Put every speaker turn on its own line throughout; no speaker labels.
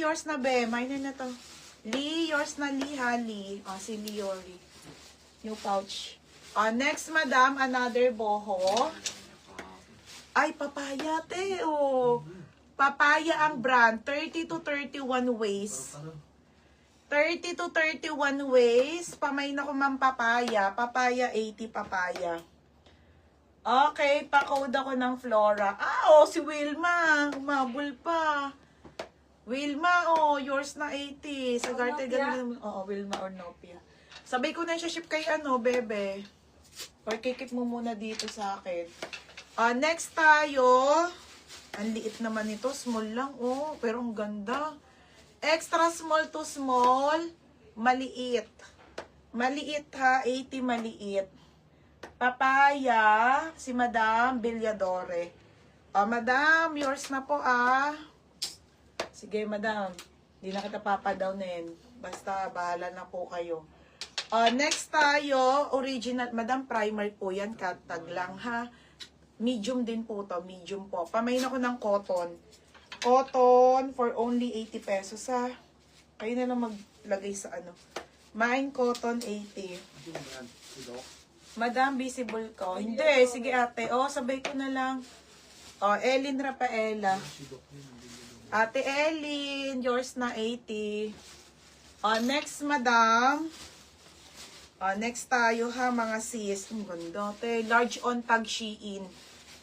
yours na be. Minor na to. Lee, yours na Lee ha, Lee. O, si Liori. New pouch. O, next, madam, another boho. Ay, papaya, te. O, papaya ang brand. 30 to 31 waist. 30 to 31 waist. Pamay na ko ma'am papaya. Papaya, 80 papaya. Okay, pa-code ako ng Flora. Ah, si Wilma. Umabol pa. Wilma, yours na 80. Sa Garte, ganun. Wilma or Nopia. Sabay ko na siya ship kay bebe. Or kikip mo muna dito sa akin. Next tayo. Ang liit naman ito. Small lang, pero ang ganda. Extra small to small. Maliit. Maliit ha, 80 maliit. Papaya, si Madam Villadore. Madam, yours na po Sige, Madam. Hindi na kita papadownin. Basta, bahala na po kayo. Next tayo, original. Madam, primer po yan. Katag lang, ha. Medium din po to. Medium po. Pamain ako ng cotton. Cotton for only 80 pesos, ha. Kayo na lang maglagay sa Mine cotton, 80. Madam, visible ko. Hindi, sige ate. Sabay ko na lang. Elin Rafaela. Ate Elin, yours na 80. Next, madam. Next tayo ha, mga sis. Ang ganda, ate. Large on tag Shein.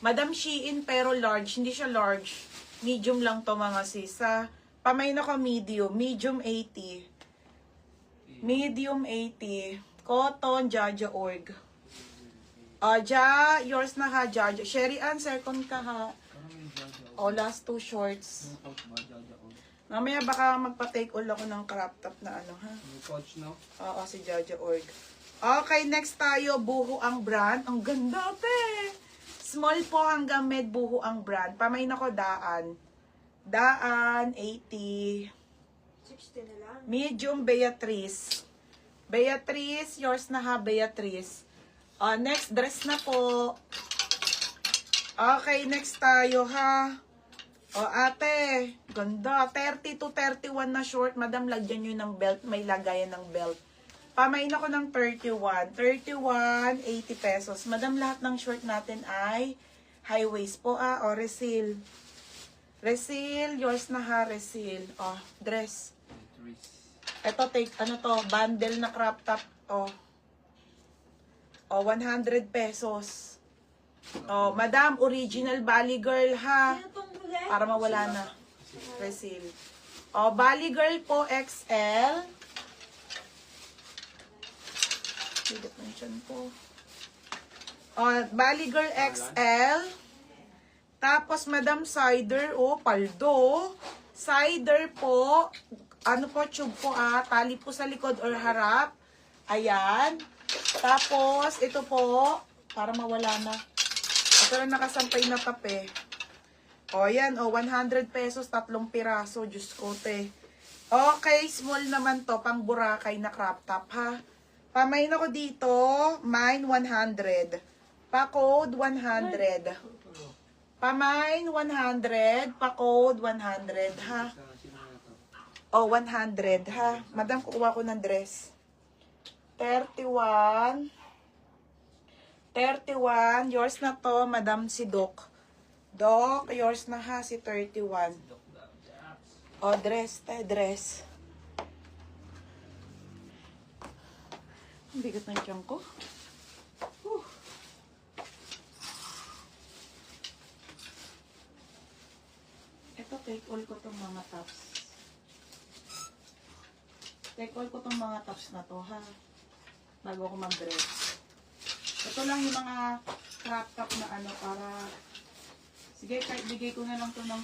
Madam Shein, pero large. Hindi siya large. Medium lang to mga sis, ha. Pamay na ko medium. Medium 80. Medium 80. Cotton, Jaja Org. Yours na ha, Jaja. Sherry Ann, second ka ha. Last two shorts. Mamaya baka magpa-take all ako ng crop top na ha.
Coach no?
Oo, si Jaja Org. Okay, next tayo, buho ang brand. Ang ganda, te. Small po hanggang med buho ang brand. Pamain ako daan. Daan, 80.
60 na lang.
Medium, Beatrice. Beatrice, yours na ha, Beatrice. Next, dress na po. Okay, next tayo ha. Ate, ganda. 30 to 31 na short. Madam, lagyan nyo ng belt. May lagayan ng belt. Pamain ako ng 31. 31, 80 pesos. Madam, lahat ng short natin ay high waist po resil. Resil, yours na ha, resil. Dress. Ito, take, bundle na crop top. 100 pesos. Madam, original Bali Girl ha. Para mawala na. Resil. Bali Girl po, XL. Bigat ng tiyan po. Bali Girl XL. Tapos, Madam Cider, paldo. Cider po, tube po tali po sa likod or harap. Ayan. Tapos, ito po, para mawala na. Ito lang nakasampay na tape. Ayan, 100 pesos, 3 piraso. Diyos ko, te. Okay, small naman to, pang Boracay na crop top, ha. Pamain ako dito, mine 100. Pa-code 100. Pamain 100, pa-code 100, ha. 100, ha. Madam, kukuha ko ng dress. 31. 31. Yours na to, Madam si Doc. Doc, yours na ha, si 31. Dress, dress. Ang bigat ng tiyan ko. Ito, take all ko tong mga tops. Take all ko tong mga tops na to, ha. Bago ako mag-dress. Ito lang yung mga crop top na para... Sige, kahit bigay ko na lang to ng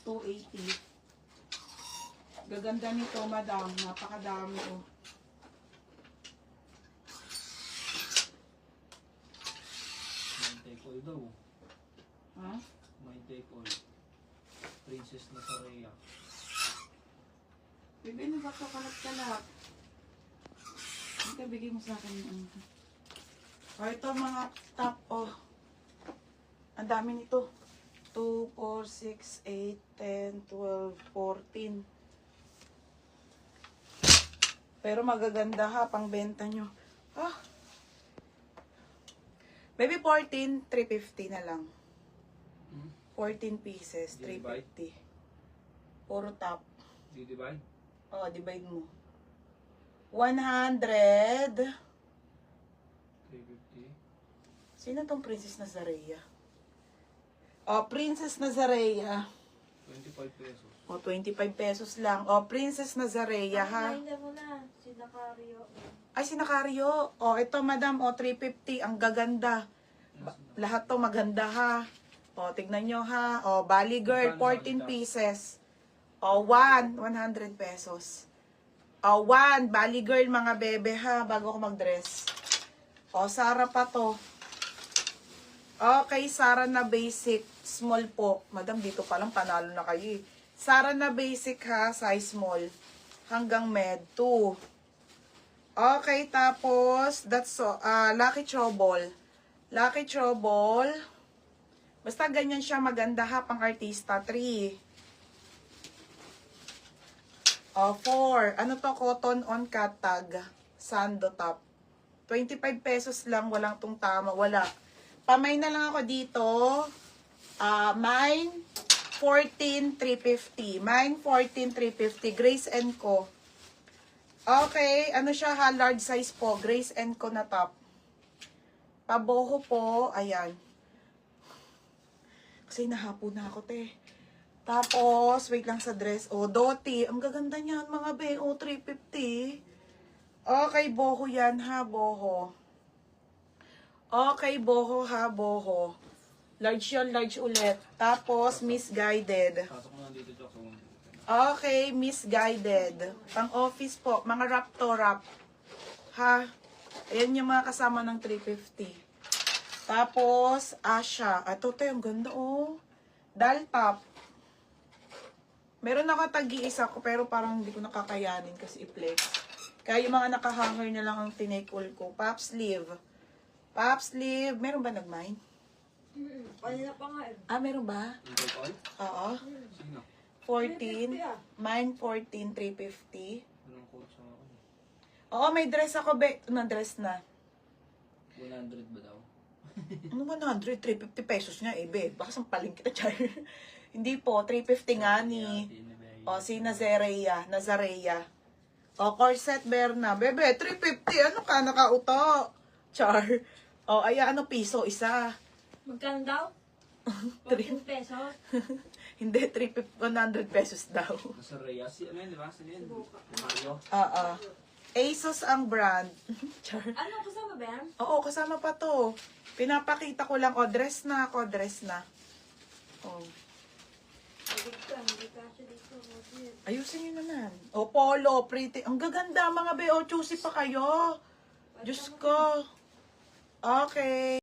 280. Gaganda nito, madam. Napakadami,
May take all daw.
Ha?
May take all. Princess na sa Rhea.
Bibig na ba ito kalat-kalat? Hindi ka bigay mo sa akin yung ito mga top, ang dami nito. 2, 4, 6, 8, 10, 12, 14. Pero magaganda ha, pang benta nyo. Ah. Maybe 14, 350 na lang.
Hmm?
14 pieces,
Divide?
350. Puro top.
Di-divide?
Oh, divide mo. 100.
350.
Sino tong Princess Nazarea? Oh, Princess Nazarea.
25 pesos.
Oh, 25 pesos lang. Oh, Princess Nazarea ha.
Ay, mo na. Si Nakario.
Ay, sinakaryo. Oh, ito madam. Oh, 350. Ang gaganda. Lahat to maganda ha. O, tignan nyo ha. O, Bali Girl, 14 pieces. O, 100 pesos. O, 1, Bali Girl, mga bebe ha, bago ako mag-dress. O, Sara pa to. Okay, Sara na basic, small po. Madam, dito pa lang panalo na kayo eh. Sara na basic ha, size small. Hanggang med, 2. Okay, tapos, that's so, Lucky Trouble. Lucky Trouble. Basta ganyan siya maganda ha, pang artista. 3. O, 4. Ano to? Cotton on cut tag. Sando top. 25 pesos lang. Walang tong tama. Wala. Pamay na lang ako dito. Mine, 14,350. Mine, 14,350. Grace & Co. Okay. Ano siya ha? Large size po. Grace & Co na top. Paboho po. Ayan. Kasi nahapo na ako, te. Tapos, wait lang sa dress. O, Doti. Ang gaganda niyan, mga be. O, 350. Okay, boho yan, ha, boho. Okay, boho, ha, boho. Large yun, large ulit. Tapos, misguided.
Pasok mo lang dito, Chok.
Okay, misguided. Pang office po. Mga wrap to wrap. Ha? Ayan yung mga kasama ng 350. Tapos, Asha. Ito, te, ang ganda, oh. Doll top. Meron ako tag-iisa ko, pero parang hindi ko nakakayanin kasi i-flex. Kaya yung mga nakahanger na lang ang tinake all ko. Pop sleeve. Pop sleeve. Meron ba nag-mine?
Kanina pa nga eh.
Ah, meron ba?
Yung all?
Oo.
Sino?
14.
350 ah.
Mine, 14, 350.
Walang coach sa ako.
Oo, may dress ako, be. Na-dress na.
100 ba daw?
Ano 100? 350 pesos nga, eh, be. Baka sampaling kita, char. Hindi po, 350 nga ni. O, si Nazarea. O, corset Berna. Bebe, 350. Ano ka, nakauto? Char. O, aya, ano, piso, isa.
Magkano daw?
3.
14 pesos.
Hindi, 100 pesos daw.
Nasa Reyes. Ano yun, di ba? Saan yun? Mario?
Oo. ASOS ang brand. Char.
Ano, kasama ba yan?
Oo, kasama pa to. Pinapakita ko lang. O, dress na ako, dress na. O.
Hindi ka siya dito.
Ayusin nyo naman. O, polo, pretty. Ang gaganda, mga be. O, choosy pa kayo. Diyos ko. Okay.